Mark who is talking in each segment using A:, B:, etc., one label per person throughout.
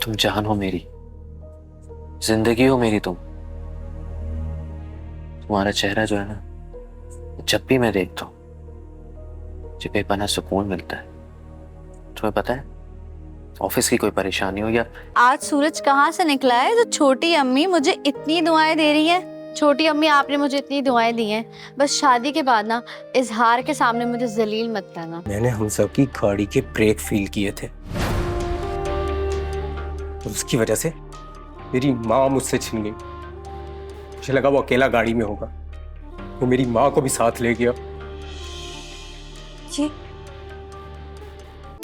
A: तुम जान हो मेरी, जिंदगी हो मेरी तुम। तुम्हारा चेहरा जो है ना, जब भी मैं देखता हूँ मुझे बेपनाह सुकून मिलता है। तुम्हें पता है, ऑफिस की कोई परेशानी हो या
B: आज सूरज कहाँ से निकला है जो छोटी अम्मी मुझे इतनी दुआएं दे रही है। छोटी अम्मी, आपने मुझे इतनी दुआएं दी हैं, बस शादी के बाद ना इजहार के सामने मुझे जलील मत करना।
C: मैंने हम सब की गाड़ी के ब्रेक फील किए थे, उसकी वजह से मेरी माँ मुझसे छिन गई। मुझे लगा वो अकेला गाड़ी में होगा, वो मेरी माँ को भी साथ ले गया।
B: जी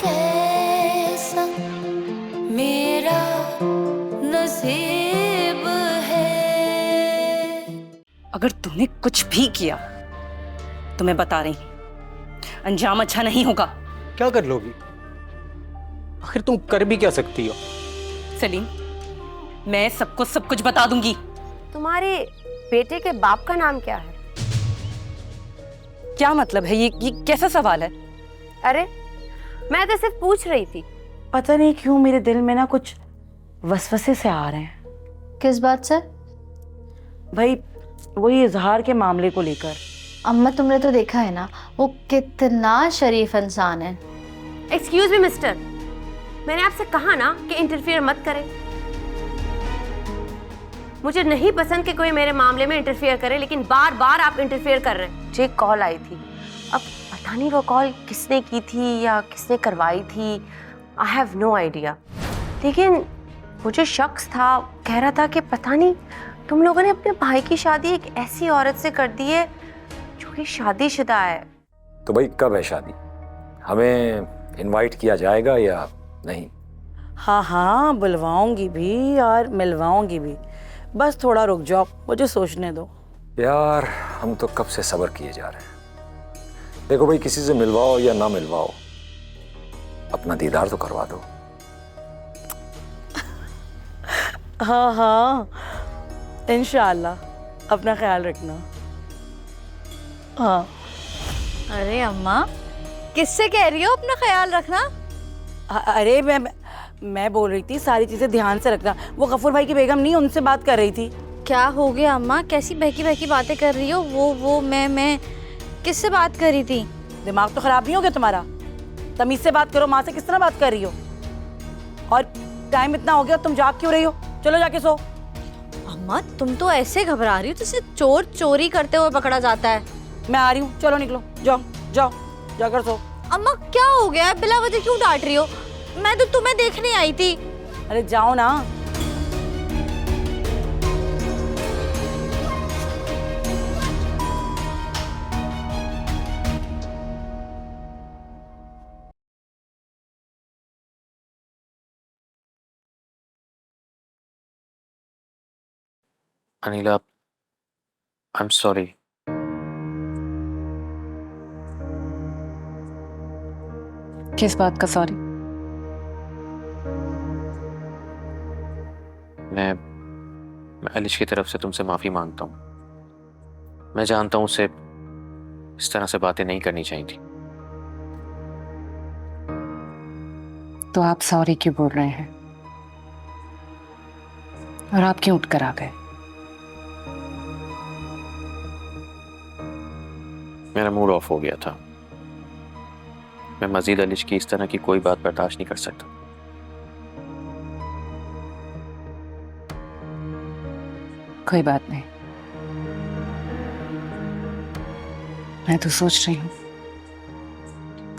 D: कैसा मेरा नसीब है।
E: अगर तुमने कुछ भी किया तो मैं बता रही, अंजाम अच्छा नहीं होगा।
C: क्या कर लोगी? आखिर तुम कर भी क्या सकती हो?
E: सलीम, मैं सबको सब कुछ बता दूंगी।
F: तुम्हारे बेटे के बाप का नाम क्या है?
E: क्या मतलब है? ये कैसा सवाल है?
F: अरे मैं तो सिर्फ पूछ रही थी।
G: पता नहीं क्यों मेरे दिल में ना कुछ वसवसे से आ रहे हैं।
B: किस बात से?
G: भाई वही इजहार के मामले को लेकर।
B: अम्मा, तुमने तो देखा है ना वो कितना शरीफ इंसान है।
F: एक्सक्यूज मी मिस्टर, मैंने आपसे कहा ना कि इंटरफियर मत करें। मुझे नहीं पसंद कि कोई मेरे मामले में इंटरफियर करे, लेकिन बार बार आप इंटरफियर कर रहे हैं। मुझे कॉल आई थी, अब पता नहीं वो कॉल किसने की थी या किसने करवाई थी, आई हैव नो आइडिया। लेकिन वो जो शख्स था कह रहा था कि पता नहीं तुम लोगों ने अपने भाई की शादी एक ऐसी औरत से कर दी है जो कि शादीशुदा है।
H: तो भाई कब है शादी? हमें इनवाइट किया जाएगा या नहीं?
G: हाँ हाँ, बुलवाऊंगी भी और मिलवाऊंगी भी, बस थोड़ा रुक जाओ, मुझे सोचने दो।
H: यार हम तो कब से सब्र किए जा रहे हैं। देखो भाई, किसी से मिलवाओ या ना मिलवाओ, अपना दीदार तो करवा दो।
G: हाँ हाँ, इंशाल्लाह, अपना ख्याल रखना। हाँ।
B: अरे अम्मा, किससे कह रही हो अपना ख्याल रखना?
G: अरे मैं बोल रही थी सारी चीजें ध्यान से रखना। वो गफूर भाई की बेगम नहीं, उनसे बात कर रही थी।
B: क्या हो गया अम्मा? कैसी बहकी बहकी बातें कर रही हो? वो मैं किससे बात कर रही थी?
G: दिमाग तो खराब नहीं हो गया तुम्हारा? तमीज से बात करो, माँ से किस तरह बात कर रही हो? और टाइम इतना हो गया, तुम जाग क्यों रही हो? चलो जाके सो।
B: अम्मा, तुम तो ऐसे घबरा रही हो जैसे चोर चोरी करते हुए पकड़ा जाता है।
G: मैं आ रही हूँ, चलो निकलो, जाओ जाओ जाकर सो।
B: अम्मा क्या हो गया? बिला वजह क्यों डांट रही हो? मैं तो तुम्हें देखने आई थी।
G: अरे जाओ ना।
A: Anila, I am sorry.
E: किस बात का सॉरी?
A: मैं अलिश की तरफ से तुमसे माफी मांगता हूँ। मैं जानता हूँ उसे इस तरह से बातें नहीं करनी चाहिए थी।
E: तो आप सॉरी क्यों बोल रहे हैं? और आप क्यों उठकर आ गए?
A: मेरा मूड ऑफ हो गया था। मैं मजीद अलिश की इस तरह की कोई बात बर्दाश्त नहीं कर सकता।
E: कोई बात नहीं, मैं तो सोच रही हूँ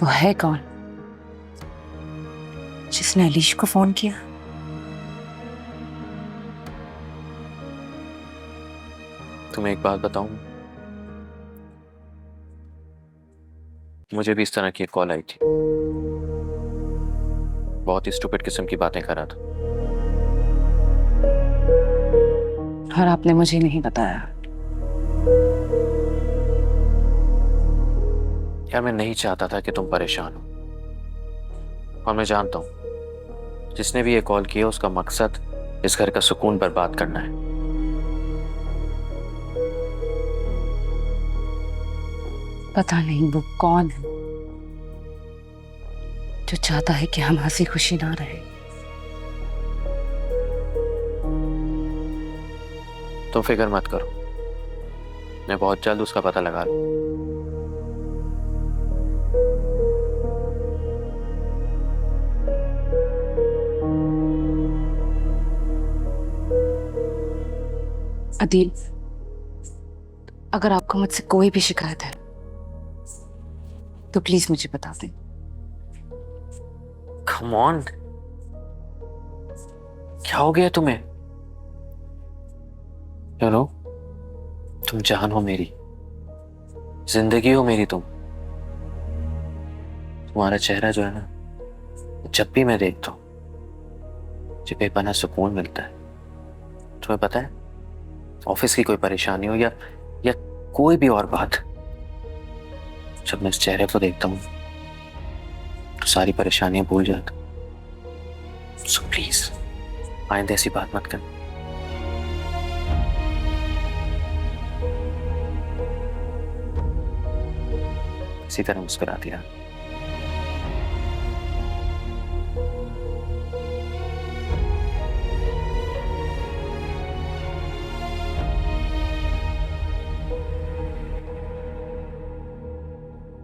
E: वो है कौन जिसने अलीश को फोन किया?
A: तुम्हें एक बात बताऊं, मुझे भी इस तरह की एक कॉल आई थी। बहुत ही स्टूपिड किस्म की बातें कर रहा था।
E: और आपने मुझे नहीं बताया?
A: यार मैं नहीं चाहता था कि तुम परेशान हो, और मैं जानता हूं जिसने भी ये कॉल किया उसका मकसद इस घर का सुकून बर्बाद करना है।
E: पता नहीं वो कौन है जो चाहता है कि हम हंसी खुशी ना रहे।
A: तुम फिक्र मत करो, मैं बहुत जल्द उसका पता लगा लूं।
I: अदील, अगर आपको मुझसे कोई भी शिकायत है तो प्लीज मुझे बता दें।
A: कम ऑन, क्या हो गया तुम्हें? यू नो, तुम जान हो मेरी, जिंदगी हो मेरी तुम। तुम्हारा चेहरा जो है ना, जब भी मैं देखता हूं मुझे बेपनाह सुकून मिलता है। तुम्हें पता है, ऑफिस की कोई परेशानी हो या कोई भी और बात, जब मैं इस चेहरे को देखता हूं तो सारी परेशानियां भूल जाता। सो प्लीज आइंदा ऐसी बात मत कर। इसी तरह मुस्कुरा दिया।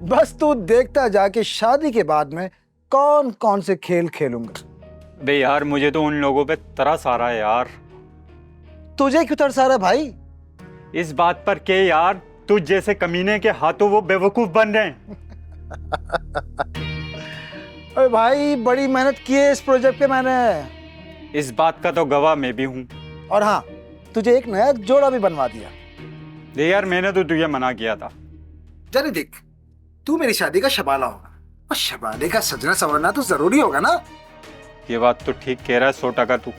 J: बस तू देखता जा कि शादी के बाद में कौन कौन से खेल खेलूंगा।
K: बे यार, मुझे तो उन लोगों पे तरस आ रहा है यार।
J: तुझे क्यों तरस आ रहा है भाई?
K: इस बात पर के यार, तुझ जैसे कमीने के हाथों वो बेवकूफ बन रहे हैं।
J: अरे भाई, बड़ी मेहनत की है इस प्रोजेक्ट पे मैंने।
K: इस बात का तो गवाह मैं भी हूँ।
J: और हाँ, तुझे एक नया जोड़ा भी बनवा दिया।
K: दे यार, मैंने तो तुझे मना किया था।
J: जरा देख, तू मेरी शादी का शबाला होगा और शबाले का सजना संवरना तो जरूरी होगा ना।
K: ये बात तो ठीक कह रहा है 100% तू।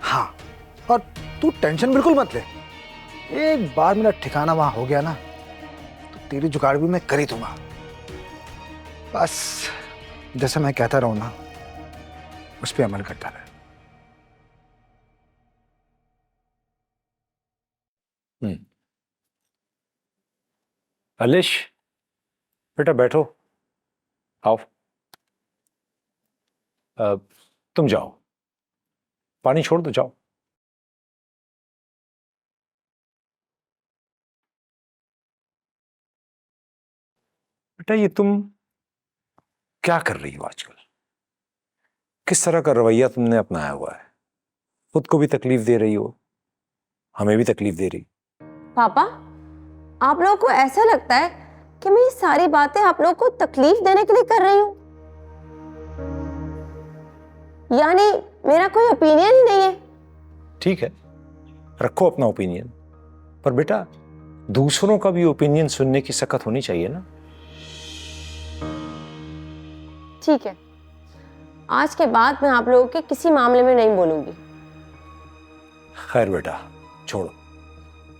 J: हाँ, और तू टेंशन बिल्कुल मत ले। एक बार मेरा ठिकाना वहां हो गया ना तो तेरी जुगाड़ भी मैं कर ही दूंगा। बस जैसे मैं कहता रहूं ना, उस पर अमल करता रहे।
H: अलिश, बेटा बैठो, आओ। तुम जाओ, पानी छोड़ दो, जाओ। बेटा, ये तुम क्या कर रही हो आजकल? किस तरह का रवैया तुमने अपनाया हुआ है? खुद को भी तकलीफ दे रही हो, हमें भी तकलीफ दे रही।
F: पापा, आप लोगों को ऐसा लगता है कि मैं ये सारी बातें आप लोगों को तकलीफ देने के लिए कर रही हूँ? यानी मेरा कोई ओपिनियन ही नहीं है?
H: ठीक है, रखो अपना ओपिनियन, पर बेटा दूसरों का भी ओपिनियन सुनने की सकत होनी चाहिए ना।
F: ठीक है, आज के बाद मैं आप लोगों के किसी मामले में नहीं बोलूंगी।
H: खैर बेटा, छोड़ो,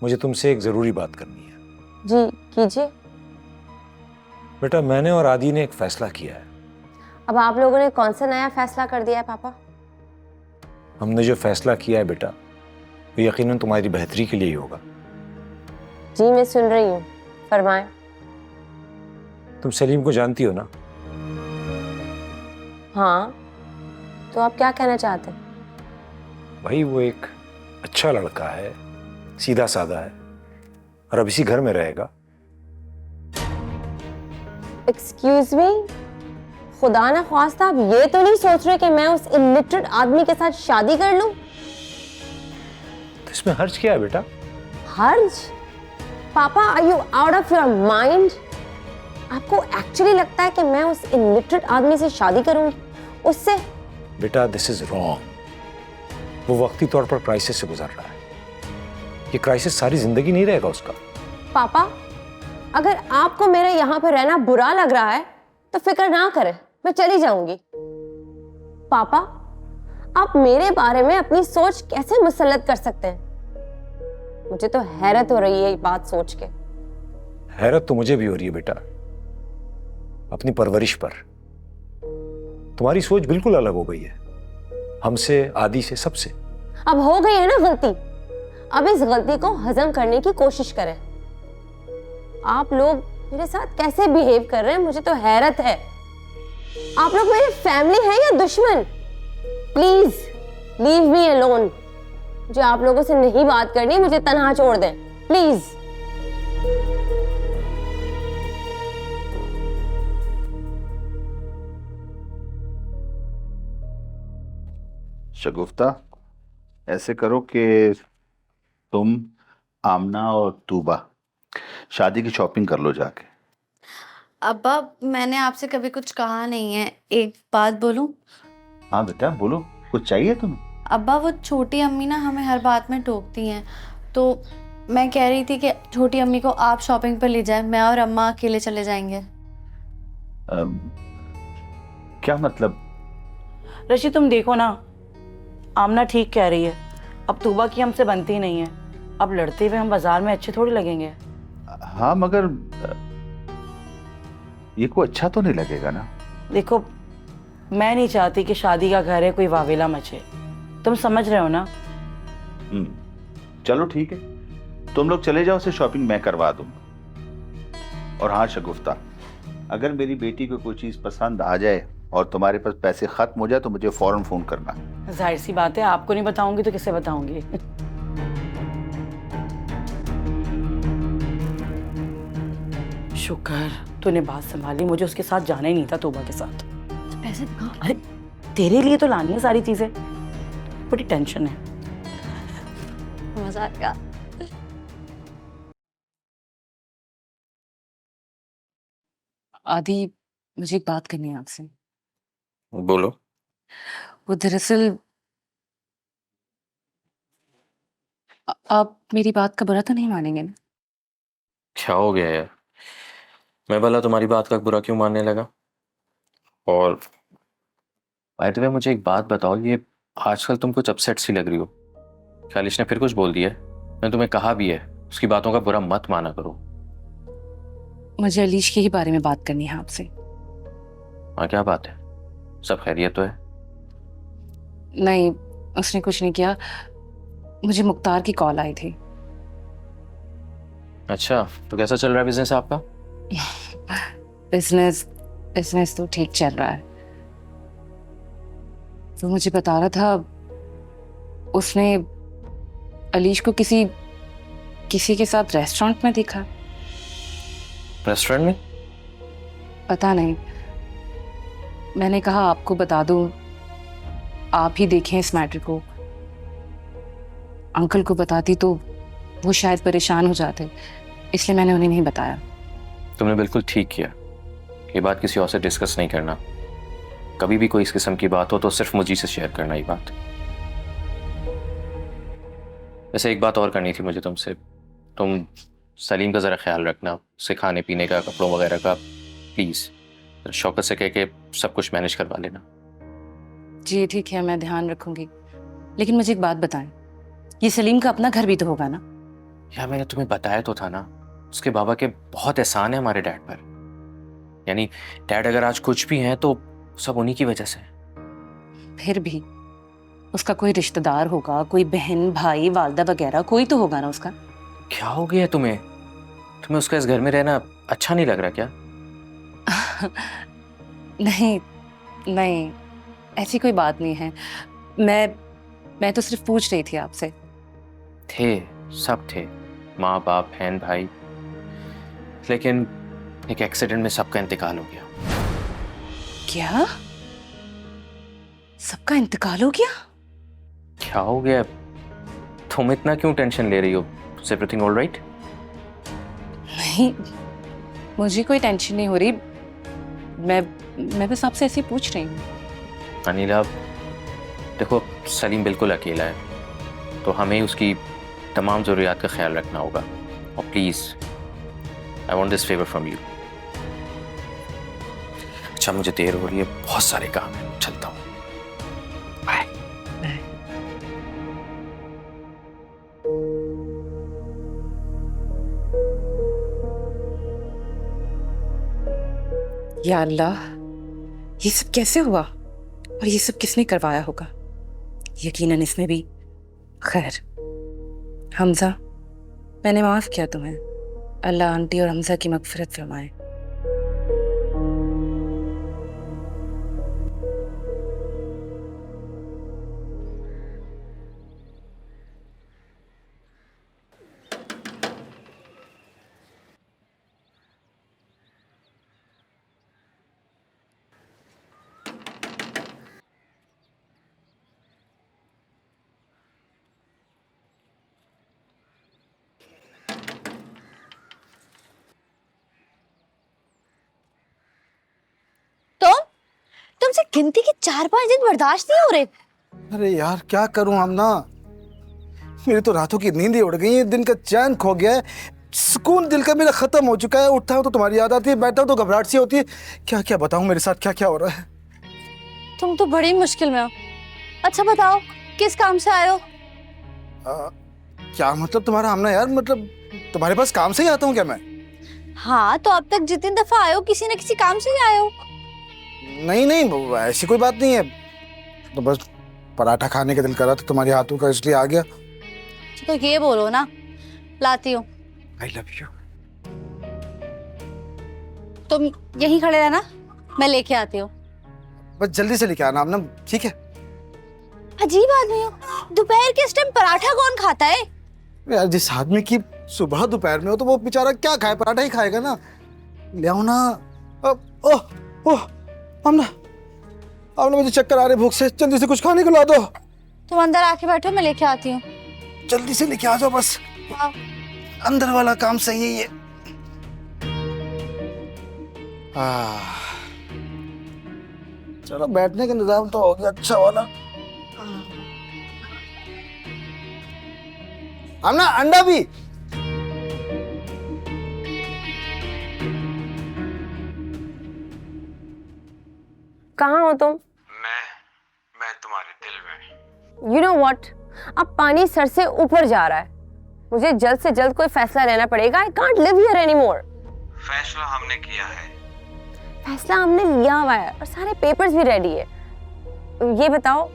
H: मुझे तुमसे एक जरूरी बात करनी है।
F: जी कीजिए।
H: बेटा, मैंने और आदि ने एक फैसला किया है।
F: अब आप लोगों ने कौन सा नया फैसला कर दिया है पापा?
H: हमने जो फैसला किया है बेटा, वो यकीनन तुम्हारी बेहतरी के लिए ही होगा।
F: जी मैं सुन रही हूँ, फरमाएं।
H: तुम सलीम को जानती हो ना?
F: हाँ, तो आप क्या कहना चाहते हैं?
H: भाई, वो एक अच्छा लड़का है, सीधा साधा है, और अब इसी घर में रहेगा।
F: एक्सक्यूज मी, खुदा ना ख्वास्ता आप ये तो नहीं सोच रहे कि मैं उस इलिटरेट आदमी के साथ शादी कर लूं?
H: तो इसमें हर्ज क्या है बेटा?
F: हर्ज? पापा, are you out of your mind? आपको एक्चुअली लगता है कि मैं उस इलिटरेट आदमी से शादी करूंगी? उससे?
H: बेटा, दिस इज रॉन्ग। वो वक्ती तौर पर क्राइसिस से गुजर रहा है। ये क्राइसिस सारी जिंदगी नहीं रहेगा उसका।
F: पापा, अगर आपको मेरे यहाँ पर रहना बुरा लग रहा है तो फिक्र ना करें, मैं चली जाऊंगी। पापा, आप मेरे बारे में अपनी सोच कैसे मुसल्लत कर सकते हैं? मुझे तो हैरत हो रही है ये बात सोच के।
H: हैरत तो मुझे भी हो रही है बेटा, अपनी परवरिश पर। तुम्हारी सोच बिल्कुल अलग हो गई है हमसे, आदि से, सबसे।
F: अब हो गई है ना गलती, अब इस गलती को हजम करने की कोशिश करें। आप लोग मेरे साथ कैसे बिहेव कर रहे हैं, मुझे तो हैरत है। आप लोग मेरी फैमिली है या दुश्मन? Please leave me alone. मुझे आप लोगों से नहीं बात करनी, मुझे तन्हा छोड़ दें प्लीज।
L: शगुफ्ता, ऐसे करो कि तुम, आमना और तूबा शादी की शॉपिंग कर लो जाके।
B: अब्बा मैंने आपसे कभी कुछ कहा नहीं है, एक बात बोलूं?
L: हाँ बेटा बोलो, कुछ चाहिए तुम्हें?
B: अब्बा वो छोटी अम्मी ना हमें हर बात में टोकती हैं, तो मैं कह रही थी कि छोटी अम्मी को आप शॉपिंग पर ले जाएं, मैं और अम्मा अकेले चले जाएंगे।
L: क्या मतलब?
G: ऋषि तुम देखो ना, आमना ठीक कह रही है, अब तूबा की हमसे बनती नहीं है, अब लड़ते हुए हम बाजार में अच्छे थोड़ी लगेंगे।
L: हाँ मगर ये को अच्छा तो नहीं लगेगा ना।
G: देखो मैं नहीं चाहती कि शादी का घर है कोई वावेला मचे, तुम समझ रहे हो ना।
L: चलो ठीक है, तुम लोग चले जाओ, से शॉपिंग मैं करवा दूंगा। और हाँ शगुफ्ता, अगर मेरी बेटी को कोई चीज पसंद आ जाए और तुम्हारे पास पैसे खत्म हो जाए तो मुझे फौरन फोन करना।
G: जाहिर सी बात है, आपको नहीं बताऊंगी तो किसे बताऊंगी। शुक्र तूने बात संभाली, मुझे उसके साथ जाना ही नहीं था, तूबा के साथ।
B: पैसे दिखाओ।
G: अरे तेरे लिए तो लानी है सारी चीजें, बड़ी टेंशन है।
B: मजा आ गया।
I: आदि मुझे एक बात करनी है आपसे।
A: बोलो।
I: वो दरअसल आप मेरी बात का बुरा तो नहीं मानेंगे ना?
A: क्या हो गया यार? मैं भला तुम्हारी बात का बुरा क्यों मानने लगा? और बाय द वे मुझे एक बात बताओ, ये आजकल तुम कुछ अपसेट सी लग रही हो। क्या अलिश ने फिर कुछ बोल दिया है? मैंने तुम्हें कहा भी है उसकी बातों का बुरा मत माना करो।
I: मुझे अलीश के ही बारे में बात करनी है आपसे।
A: हाँ क्या बात है? सब खैरियत तो है?
I: नहीं, उसने कुछ नहीं किया, मुझे मुख्तार की कॉल आई थी।
A: अच्छा, तो कैसा चल रहा है बिजनेस आपका?
I: बिजनेस तो ठीक चल रहा है। तो मुझे बता रहा था उसने अलीश को किसी के साथ रेस्टोरेंट में देखा।
A: रेस्टोरेंट में?
I: पता नहीं, मैंने कहा आपको बता दूं, आप ही देखें इस मैटर को। अंकल को बताती तो वो शायद परेशान हो जाते, इसलिए मैंने उन्हें नहीं बताया।
A: तुमने बिल्कुल ठीक किया। ये बात किसी और से डिस्कस नहीं करना। कभी भी कोई इस किस्म की बात हो तो सिर्फ मुझी से शेयर करना ये बात। वैसे एक बात और करनी थी मुझे तुमसे। तुम सलीम का ज़रा ख्याल रखना, उसके खाने पीने का, कपड़ों वगैरह का। प्लीज़ शौकत से कह के सब कुछ मैनेज करवा लेना।
I: जी ठीक है, मैं ध्यान रखूंगी। लेकिन मुझे एक बात बताएं, ये सलीम का अपना घर भी तो होगा ना?
A: यार मैंने तुम्हें बताया तो था ना, उसके बाबा के बहुत एहसान है हमारे डैड पर। यानी डैड अगर आज कुछ भी हैं तो सब उन्हीं की वजह से।
I: फिर भी उसका कोई रिश्तेदार होगा, कोई बहन भाई वालदा वगैरह कोई तो होगा ना उसका।
A: क्या हो गया तुम्हें? तुम्हें उसका इस घर में रहना अच्छा नहीं लग रहा क्या?
I: नहीं नहीं, ऐसी कोई बात नहीं है। मैं तो सिर्फ पूछ रही थी आपसे।
A: थे, सब थे, माँ बाप बहन भाई, लेकिन एक एक्सीडेंट में सबका इंतकाल हो गया।
I: क्या? सबका इंतकाल हो गया?
A: क्या हो गया? तुम इतना क्यों टेंशन ले रही हो? Is everything all right?
I: नहीं, मुझे कोई टेंशन नहीं हो रही। मैं बस आपसे ऐसे ही पूछ रही हूँ।
A: अनिला देखो, सलीम बिल्कुल अकेला है, तो हमें उसकी तमाम ज़रूरियात का ख्याल रखना होगा। और please I want this favour from you. अच्छा मुझे देर हो रही है, बहुत सारे काम है, चलता हूँ। बाय।
I: या अल्लाह, ये सब कैसे हुआ और ये सब किसने करवाया होगा? यकीनन इसमें भी। खैर हमजा, मैंने माफ़ किया तुम्हें। अल्लाह आंटी और हमजा की मगफिरत फरमाए।
B: मुझे गिनती के 4-5 दिन बर्दाश्त नहीं हो रहे।
J: अरे यार क्या करूं आमना, मेरी तो रातों की नींद ही उड़ गई है, दिन का चैन खो गया है, सुकून दिल का मेरा खत्म हो चुका है। उठता हूँ तो तुम्हारी याद आती है, बैठता हूँ तो घबराहट सी होती है। क्या क्या बताऊं मेरे साथ क्या क्या हो रहा है।
B: तुम तो बड़ी मुश्किल में हो। अच्छा बताओ किस काम से आए हो?
J: क्या मतलब तुम्हारा आमना यार, मतलब तुम्हारे पास काम से ही आता हूँ क्या मैं?
B: हाँ तो अब तक जितनी दफा आए हो किसी न किसी काम से ही आए हो।
J: नहीं नहीं ऐसी कोई बात नहीं है, तो बस पराठा खाने का दिल कर रहा था तुम्हारे हाथों का, इसलिए आ गया।
B: तो ये बोलो ना, लाती हूँ।
J: I love you.
B: तुम यहीं खड़े रहना, मैं लेके आती हूँ।
J: बस जल्दी से लेके आना आमना, ठीक है?
B: अजीब आदमी हो, दोपहर के इस टाइम पराठा कौन खाता है?
J: यार जिस आदमी की सुबह दोपहर में हो तो वो बेचारा क्या खाए, पराठा ही खाएगा ना। ले आओ ना। ओह ओह आमना, आमना मुझे चक्कर आ रहे भूख से, जल्दी से कुछ खाने को ला दो।
B: तुम अंदर आके बैठो, मैं लेके आती हूँ।
J: जल्दी से लेके आ जाओ बस।
B: हाँ।
J: अंदर वाला काम सही है ये। चलो बैठने का इंतजाम तो हो गया अच्छा वाला। आमना अंडा भी।
F: कहाँ हो तुम?
H: मैं तुम्हारे दिल में।
F: यू नो वॉट, अब पानी सर से ऊपर जा रहा है, मुझे जल्द से जल्द कोई फैसला लेना पड़ेगा। I can't live here anymore.
H: फैसला हमने किया है।
F: फैसला हमने लिया हुआ है और सारे पेपर्स भी रेडी है। ये बताओ,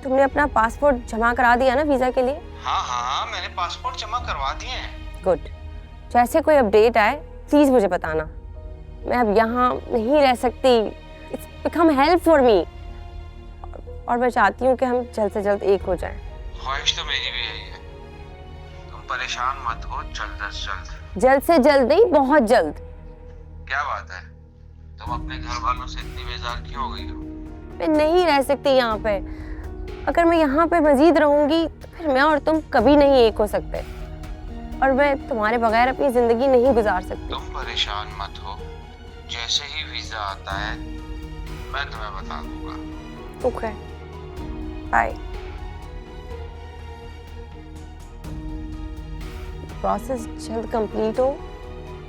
F: तुमने अपना पासपोर्ट जमा करा दिया ना वीजा के लिए?
H: हाँ मैंने पासपोर्ट जमा करवा दिए हैं।
F: गुड। जैसे कोई अपडेट आए प्लीज मुझे बताना। मैं अब यहाँ नहीं रह सकती। It's become help for me, और मैं चाहती हूँ कि हम जल्द से जल्द एक हो जाएं।
H: ख्वाहिश तो मेरी भी यही है। तुम परेशान मत हो, जल्द से जल्द।
F: जल्द से जल्द नहीं, बहुत जल्द।
H: क्या बात है, तुम अपने घर वालों से इतनी बेजार क्यों हो गई हो?
F: मैं नहीं रह सकती यहाँ पे। अगर मैं यहाँ पे मजीद रहूंगी तो फिर मैं और तुम कभी नहीं एक हो सकते, और मैं तुम्हारे बगैर अपनी जिंदगी नहीं गुजार सकती।
H: तुम परेशान मत हो, जैसे ही वीजा आता है मैं तुम्हें बता दूंगा।
F: Okay, bye. प्रोसेस जल्द कंप्लीट हो,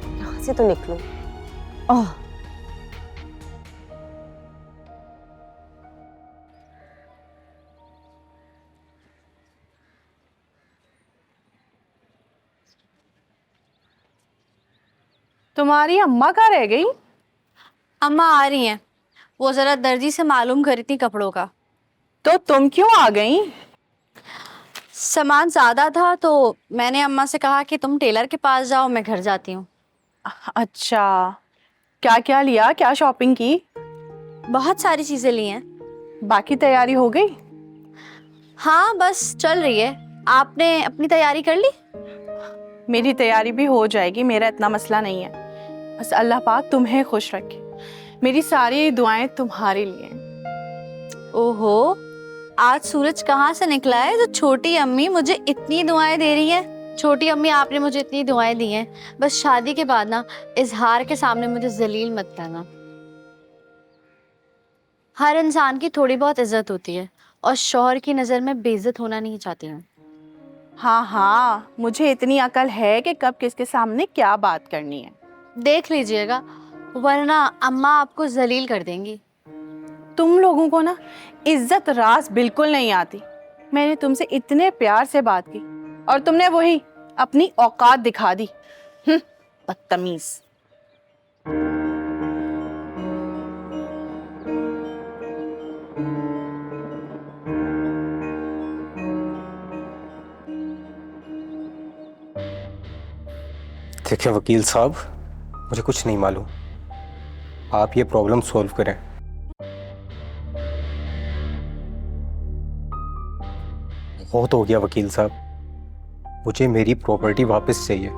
F: यहाँ से तो निकलो। ओह
G: तुम्हारी अम्मा कहाँ रह गई?
B: अम्मा आ रही हैं, वो जरा दर्जी से मालूम करी थी कपड़ों का।
G: तो तुम क्यों आ गई?
B: सामान ज्यादा था तो मैंने अम्मा से कहा कि तुम टेलर के पास जाओ, मैं घर जाती हूँ।
G: अच्छा, क्या क्या लिया, क्या शॉपिंग की?
B: बहुत सारी चीजें ली हैं।
G: बाकी तैयारी हो गई?
B: हाँ बस चल रही है। आपने अपनी तैयारी कर ली?
G: मेरी तैयारी भी हो जाएगी, मेरा इतना मसला नहीं है। बस अल्लाह पाक तुम्हें खुश रखे। मेरी सारी दुआएं तुम्हारे लिए।
B: ओहो, आज सूरज कहाँ से निकला है जो छोटी अम्मी मुझे इतनी दुआएं दे रही हैं। छोटी अम्मी आपने मुझे इतनी दुआएं दी हैं, बस शादी के बाद ना इजहार के सामने मुझे जलील मत करना। हर इंसान की थोड़ी बहुत इज्जत होती है और शौहर की नजर में बेइज्जत होना नहीं चाहती हूँ।
G: हाँ, मुझे इतनी अकल है कि कब किसके सामने क्या बात करनी है।
B: देख लीजिएगा, वरना अम्मा आपको जलील कर देंगी।
G: तुम लोगों को ना इज्जत रास बिल्कुल नहीं आती। मैंने तुमसे इतने प्यार से बात की और तुमने वही अपनी औकात दिखा दी। बदतमीज।
C: देखिए वकील साहब, मुझे कुछ नहीं मालूम, आप ये प्रॉब्लम सॉल्व करें। बहुत हो गया वकील साहब, मुझे मेरी प्रॉपर्टी वापस चाहिए।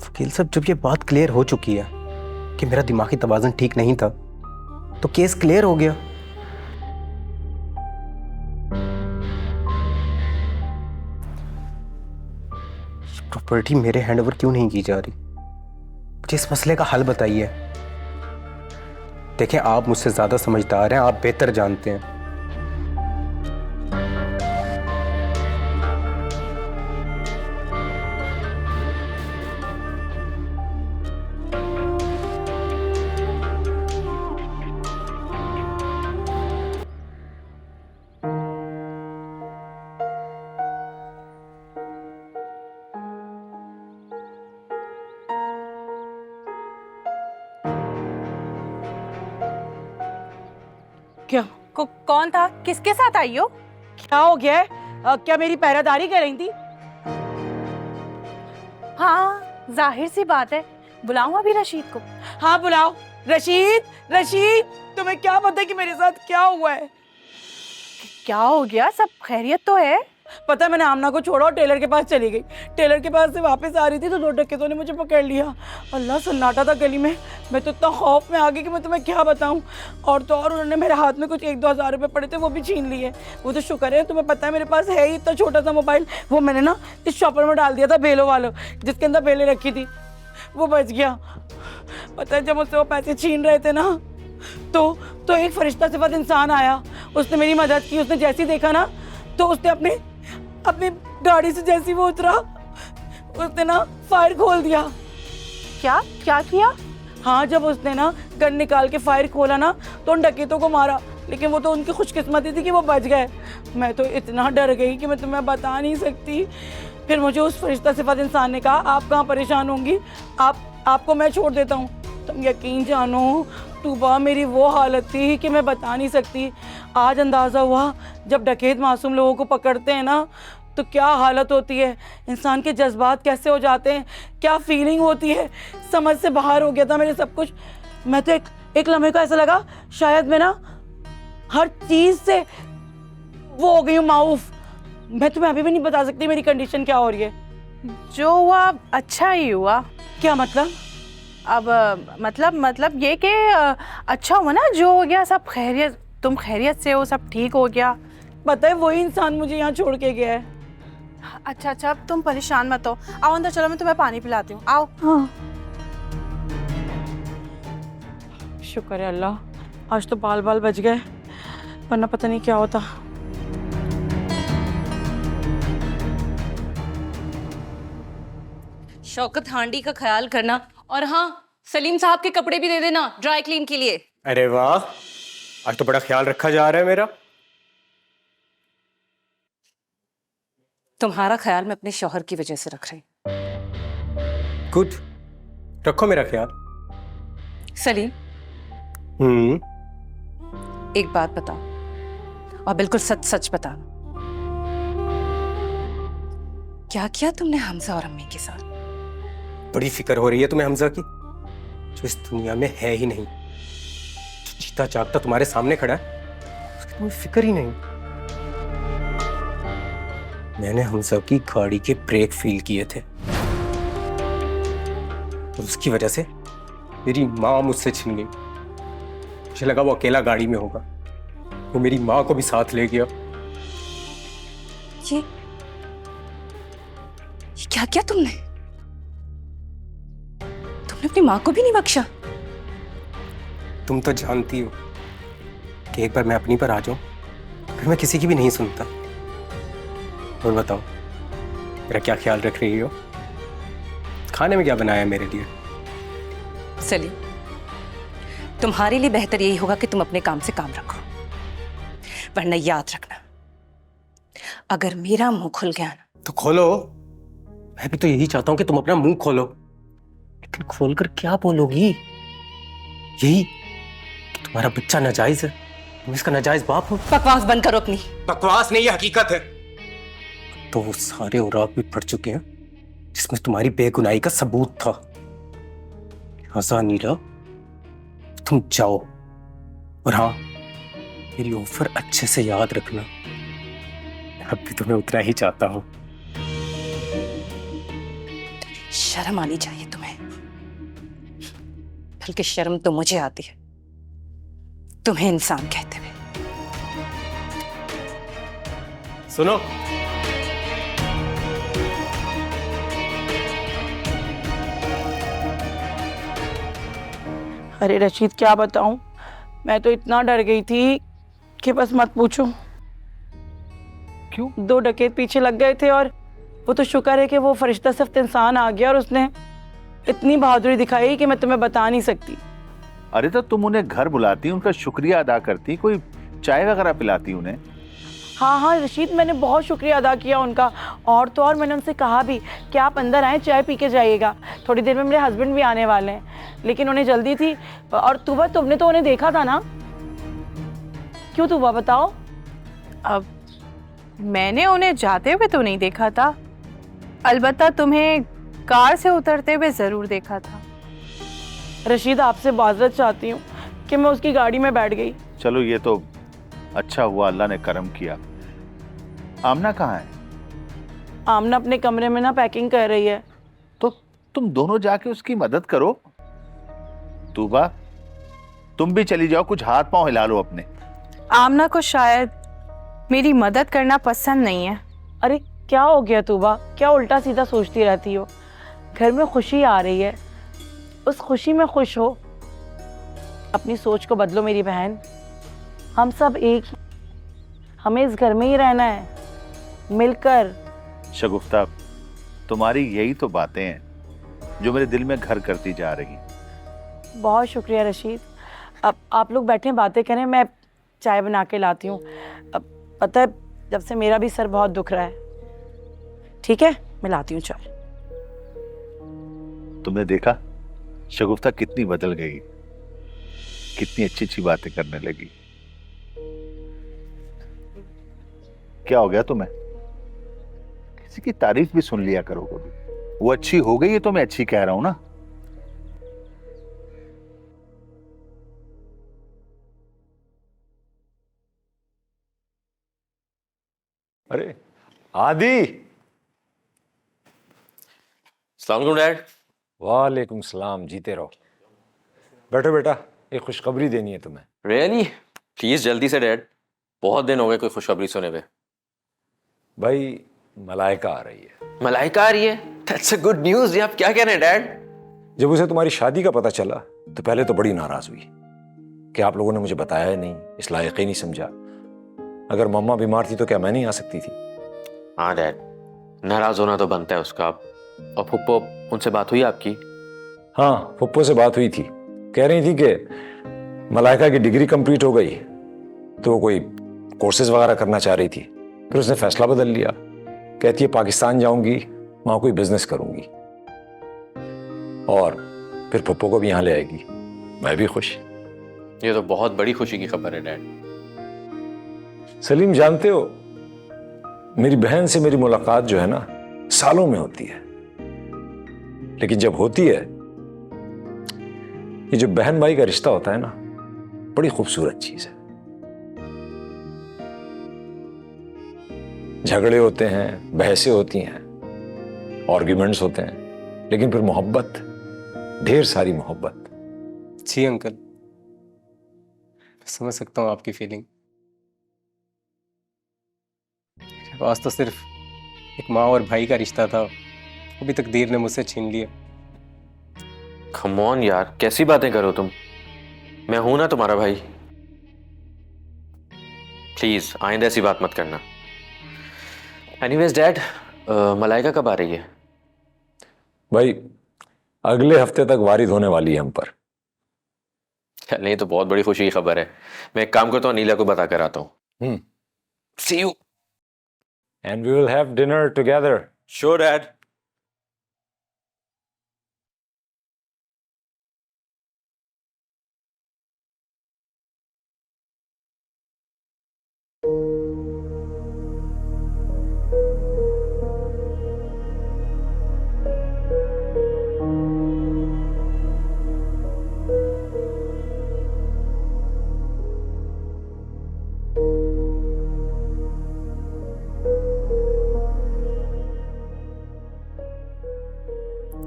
C: वकील साहब, जब ये बात क्लियर हो चुकी है कि मेरा दिमागी तवाज़ुन ठीक नहीं था, तो केस क्लियर हो गया। प्रॉपर्टी मेरे हैंड ओवर क्यों नहीं की जा रही? मुझे इस मसले का हल बताइए। देखें, आप मुझसे ज्यादा समझदार हैं, आप बेहतर जानते हैं।
G: क्या कौन था? किसके साथ आई हो? क्या हो गया है? क्या मेरी पहरेदारी कर रही थी? हाँ, जाहिर सी बात है। बुलाऊं अभी रशीद को? हाँ बुलाओ। रशीद, रशीद, तुम्हें क्या पता है कि मेरे साथ क्या हुआ है? क्या हो गया? सब खैरियत तो है? पता है, मैंने आमना को छोड़ा और टेलर के पास चली गई। टेलर के पास से वापस आ रही थी तो 2 डकैतों ने मुझे पकड़ लिया। अल्लाह, सन्नाटा था गली में। मैं तो इतना खौफ में आ गई कि मैं तुम्हें क्या बताऊं। और तो और उन्होंने मेरे हाथ में कुछ 1-2 हज़ार रुपए पड़े थे, वो भी छीन लिए। वो तो शुक्र है, तुम्हें पता है मेरे पास है ही इतना छोटा सा मोबाइल। वो मैंने ना इस शॉपर में डाल दिया था, बेलों वालों, जिसके अंदर बेलें रखी थी। वो बच गया। पता है, जब मुझसे वो पैसे छीन रहे थे ना, तो एक फरिश्ता सिफत इंसान आया। उसने मेरी मदद की। उसने जैसे ही देखा ना, तो उसने अपनी गाड़ी से जैसे ही वो उतरा, उसने ना फायर खोल दिया। क्या क्या किया? हाँ, जब उसने ना गन निकाल के फायर खोला ना, तो उन डकैतों को मारा। लेकिन वो तो उनकी खुशकिस्मती थी कि वो बच गए। मैं तो इतना डर गई कि मैं तुम्हें बता नहीं सकती। फिर मुझे उस फरिश्ता सिफत इंसान ने कहा, आप कहाँ परेशान होंगी, आपको मैं छोड़ देता हूँ। तुम यकीन जानो तूबा, मेरी वो हालत थी कि मैं बता नहीं सकती। आज अंदाज़ा हुआ, जब डकैत मासूम लोगों को पकड़ते हैं ना, तो क्या हालत होती है, इंसान के जज्बात कैसे हो जाते हैं, क्या फीलिंग होती है। समझ से बाहर हो गया था मेरे सब कुछ। मैं तो एक लम्हे को ऐसा लगा शायद मैं ना हर चीज़ से वो हो गई हूँ माऊफ। मैं तुम्हें अभी भी नहीं बता सकती मेरी कंडीशन क्या हो रही है। जो हुआ अच्छा ही हुआ। क्या मतलब? अब मतलब ये कि अच्छा हुआ ना, जो हो गया सब खैरियत, तुम खैरियत से हो, सब ठीक हो गया। पता है, वही इंसान मुझे यहाँ छोड़ के गया है। अच्छा, अब तुम परेशान मत हो। आओ अंदर चलो, मैं तुम्हें पानी पिलाती हूँ। आओ। हाँ। शुक्र है अल्लाह, आज तो बाल बच गए, वरना पता नहीं क्या होता।
E: शौकत, हांडी का ख्याल करना। और हाँ, सलीम साहब के कपड़े भी दे देना ड्राई क्लीन के लिए।
C: अरे वाह, आज तो बड़ा ख्याल रखा जा रहा है मेरा।
E: तुम्हारा ख्याल मैं अपने शौहर की वजह से रख रही।
C: गुड, रखो मेरा ख्याल।
E: सलीम, एक बात बताओ और बिल्कुल सच सच बताना, क्या किया तुमने हमजा और अम्मी के साथ?
C: बड़ी फिक्र हो रही है तुम्हें हमजा की, जो इस दुनिया में है ही नहीं। जो जीता जागता तुम्हारे सामने खड़ा है, उसकी तुम्हें फिक्र ही नहीं। मैंने हमजा की गाड़ी के ब्रेक फील किए थे, और उसकी वजह से मेरी माँ मुझसे छिन गई। मुझे लगा वो अकेला गाड़ी में होगा, वो मेरी माँ को भी साथ ले गया।
E: ये क्या किया तुमने? तुमने अपनी माँ को भी नहीं बख्शा?
C: तुम तो जानती हो कि एक बार मैं अपनी पर आ जाऊं, फिर मैं किसी की भी नहीं सुनता। और बताओ, मेरा क्या ख्याल रख रही हो? खाने में क्या बनाया मेरे लिए?
E: सलीम, तुम्हारे लिए बेहतर यही होगा कि तुम अपने काम से काम रखो, वरना याद रखना, अगर मेरा मुंह खुल गया ना
C: तो खोलो। मैं भी तो यही चाहता हूं कि तुम अपना मुंह खोलो, लेकिन खोलकर क्या बोलोगी? यही कि तुम्हारा बच्चा नाजायज है, तुम इसका नाजायज बाप हो।
E: बकवास बंद करो अपनी।
C: बकवास नहीं, ये हकीकत है। तो वो सारे औराक भी पढ़ चुके हैं जिसमें तुम्हारी बेगुनाही का सबूत था। लिहाजा नीला, तुम जाओ, और हाँ, मेरी ऑफर अच्छे से याद रखना। अब भी तुम्हें उतना ही चाहता हूं।
E: शर्म आनी चाहिए तुम्हें, बल्कि शर्म तो मुझे आती है तुम्हें इंसान कहते हुए।
C: सुनो,
G: अरे रशीद क्या बताऊं, मैं तो इतना डर गई थी कि बस मत पूछो।
H: क्यों?
G: 2 डकैत पीछे लग गए थे और वो तो शुक्र है कि वो फरिश्ता सिर्फ इंसान आ गया और उसने इतनी बहादुरी दिखाई कि मैं तुम्हें बता नहीं सकती।
L: अरे तो तुम उन्हें घर बुलाती, उनका शुक्रिया अदा करती, कोई चाय वगैरह पिलाती उन्हें।
G: हाँ रशीद, मैंने बहुत शुक्रिया अदा किया उनका, और तो और मैंने उनसे कहा भी कि आप अंदर आए, चाय पी के जाइएगा, थोड़ी देर में मेरे हस्बैंड भी आने वाले हैं, लेकिन उन्हें जल्दी थी। और तुमने तो उन्हें देखा था ना? क्यों तुबा बताओ?
M: अब मैंने उन्हें जाते हुए तो नहीं देखा था, अलबत्ता तुम्हें कार से उतरते हुए जरूर देखा था।
G: रशीद आपसे माजरत चाहती हूँ कि मैं उसकी गाड़ी में बैठ गई।
L: चलो ये तो अच्छा हुआ, अल्लाह ने करम किया। आमना कहाँ है?
G: आमना अपने कमरे में ना पैकिंग कर रही है।
L: तो तुम दोनों जाके उसकी मदद करो। तूबा तुम भी चली जाओ, कुछ हाथ पांव हिला लो अपने।
M: आमना को शायद मेरी मदद करना पसंद नहीं है।
G: अरे क्या हो गया तूबा, क्या उल्टा सीधा सोचती रहती हो? घर में खुशी आ रही है, उस खुशी में खुश हो। अपनी सोच को बदलो मेरी बहन, हम सब एक ही, हमें इस घर में ही रहना है, मिलकर।
L: शगुफ्ता, तुम्हारी यही तो बातें हैं जो मेरे दिल में घर करती जा रही।
G: बहुत शुक्रिया रशीद। अब आप लोग बैठे बातें करें, मैं चाय बना के लाती हूँ। अब पता है, जब से मेरा भी सर बहुत दुख रहा है। ठीक है, मैं लाती हूँ चाय।
L: तुमने देखा शगुफ्ता कितनी बदल गई, कितनी अच्छी अच्छी बातें करने लगी। क्या हो गया तुम्हें? किसी की तारीफ भी सुन लिया करो कभी। वो अच्छी हो गई है तो मैं अच्छी कह रहा हूं ना।
H: अरे आदि।
A: अस्सलाम वालेकुम डैड।
H: वालेकुम सलाम, जीते रहो। बैठो बेटा, एक खुशखबरी देनी है तुम्हें।
A: रियली? प्लीज जल्दी से डैड, बहुत दिन हो गए कोई खुशखबरी सुने हुए।
H: भाई मलाइका आ रही है।
A: मलाइका आ रही है? That's a good news. ये आप क्या कह रहे हैं डैड?
H: जब उसे तुम्हारी शादी का पता चला तो पहले तो बड़ी नाराज हुई कि आप लोगों ने मुझे बताया नहीं, इस लायक ही नहीं समझा। अगर मम्मा बीमार थी तो क्या मैं नहीं आ सकती थी?
A: हाँ डैड, नाराज होना तो बनता है उसका। और फुप्पो, उनसे बात हुई आपकी?
H: हाँ, फुप्पो से बात हुई थी। कह रही थी कि मलाइका की डिग्री कंप्लीट हो गई तो वो कोई कोर्सेज वगैरह करना चाह रही थी, फिर उसने फैसला बदल लिया। कहती है पाकिस्तान जाऊंगी, वहां कोई बिजनेस करूंगी और फिर फुप्पो को भी यहाँ ले आएगी। मैं भी खुश।
A: ये तो बहुत बड़ी खुशी की खबर है डैड।
H: सलीम, जानते हो मेरी बहन से मेरी मुलाकात जो है ना सालों में होती है, लेकिन जब होती है, ये जो बहन भाई का रिश्ता होता है ना, बड़ी खूबसूरत चीज है। झगड़े होते हैं, बहसें होती हैं, आर्ग्यूमेंट्स होते हैं, लेकिन फिर मोहब्बत, ढेर सारी मोहब्बत।
C: जी अंकल, समझ सकता हूँ आपकी फीलिंग। आज तो सिर्फ एक माँ और भाई का रिश्ता था, वो भी तकदीर ने मुझसे छीन लिया।
A: कम ऑन यार, कैसी बातें करो तुम? मैं हूं ना तुम्हारा भाई। प्लीज आइंदा ऐसी बात मत करना। एनीवेज डैड, मलाइका कब आ रही है?
H: भाई अगले हफ्ते तक वारिद होने वाली है हम पर।
A: नहीं तो बहुत बड़ी खुशी की खबर है। मैं एक काम करता हूँ, नीला को बता कर आता हूँ। See you.
H: And we will have dinner together.
A: Sure, Dad.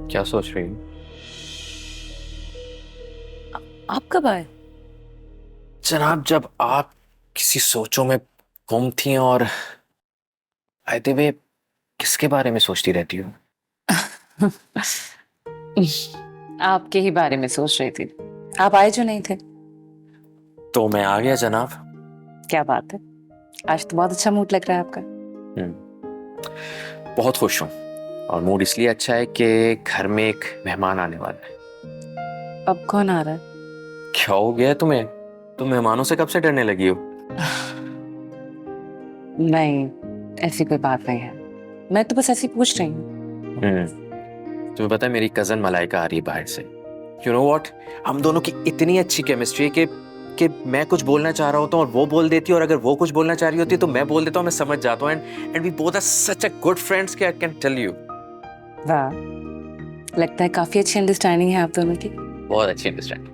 A: क्या सोच रही हूँ?
E: आप कब आए?
A: जनाब, जब आप किसी सोचों में गुम थी और आते हुए किसके बारे में सोचती रहती हो?
E: आपके ही बारे में सोच रही थी।
I: आप आए जो नहीं थे।
A: तो मैं आ गया जनाब।
I: क्या बात है, आज तो बहुत अच्छा मूड लग रहा है आपका।
A: बहुत खुश हूँ, और मूड इसलिए अच्छा है कि घर में एक मेहमान आने वाला है।
I: अब कौन आ रहा है?
A: क्या हो गया है तुम्हें? तुम मेहमानों से कब से डरने लगी हो?
I: नहीं, ऐसी कोई बात नहीं है, मैं तो बस ऐसी पूछ रही हूँ।
A: तुम्हें पता है मेरी कजन मलाइका आ रही है बाहर से। यू नो व्हाट, हम दोनों की इतनी अच्छी केमिस्ट्री है कि मैं कुछ बोलना चाह रहा होता हूँ और वो बोल देती है, और अगर वो कुछ बोलना चाह रही होती है तो मैं बोल देता हूँ, मैं समझ जाता हूँ। And we both are such a good friends कि आई कैन टेल यू।
I: वाह, लगता है काफी अच्छी अंडरस्टैंडिंग है आप दोनों की।
A: बहुत अच्छी अंडरस्टैंडिंग।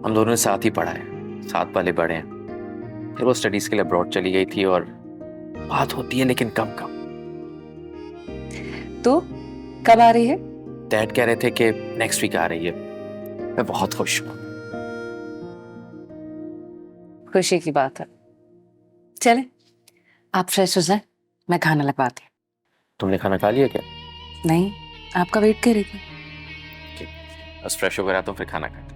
A: हम दोनों ने साथ ही पढ़ा है, साथ पले बड़े हैं। फिर वो स्टडीज के लिए अब्रॉड चली गई थी, और बात होती है लेकिन कम कम।
I: तो कब आ रही है?
A: डैड कह रहे थे कि नेक्स्ट वीक आ रही है। मैं बहुत खुश हूँ।
I: खुशी की बात है। चले, आप फ्रेश हो जाए, मैं खाना लगवाती हूँ।
A: तुमने खाना खा लिया क्या?
I: नहीं, आपका वेट कर रही थी।
A: बस फ्रेश होकर आता हूँ, फिर खाना खाते हैं।